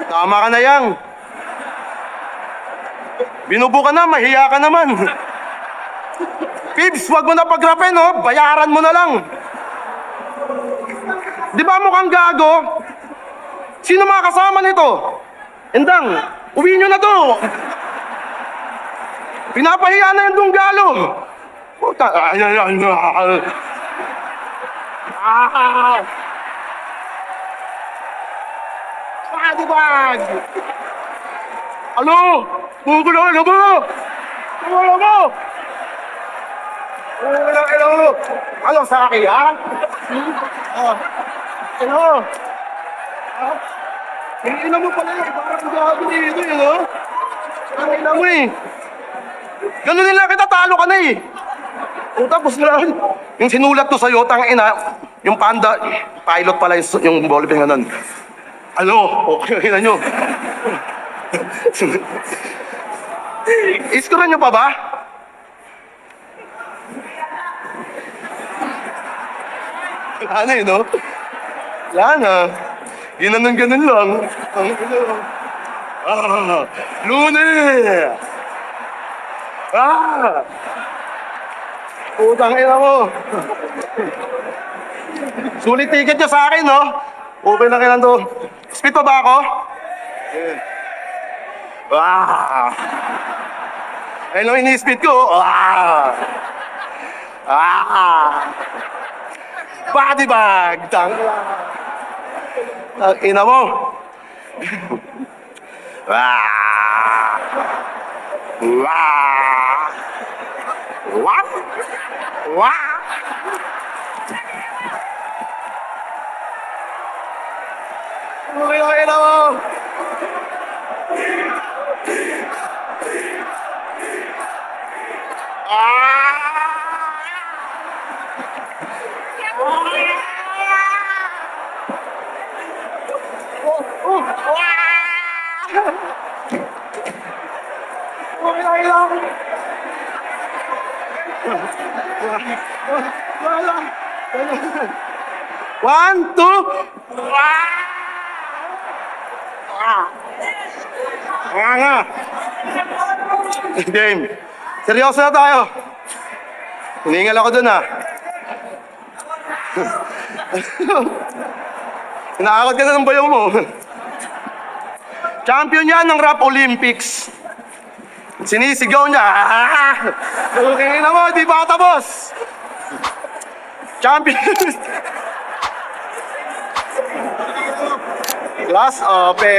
Tama ka na yan. Binubo ka na, mahiya ka naman. Pibs, wag mo na pagrapin, oh. Bayaran mo na lang. Di ba mukhang gago? Sino mga kasama nito? Endang, uwi nyo na to. Pinapahiya na yung dunggalo. Puta, Padibag! Ano? Bukulo mo! Bukulo mo! Ano? Ano sa akin, ha? Ano? Ina mo pala yun, parang gabi dito yun, no? Ang ina mo eh. Ganun nila kita, talo ka na eh. O tapos na, yung sinulat ko sa'yo, tang ina, yung panda, pilot pala yung ballpen nga nun. Ano? Okay na nyo. Iskoran nyo pa ba? Wala na eh, no? Wala na. Ginanon-ganon lang. Lunes! Putang ina mo. Sulit ticket nyo sa akin, no? Okay na kailan to. Speed pa ba ako? Ayun lang ini-speed ko. Body bag! Ang ina mo! Okay, ina mo! One, two. Nga. Game. Seryoso na tayo. Hiningal ako dun, ha. Inaakot ka na ng bayaw mo. Champion yan ng Rap Olympics. Sinisigaw niya. Okay na mo, di ba tapos? Champion. Class open.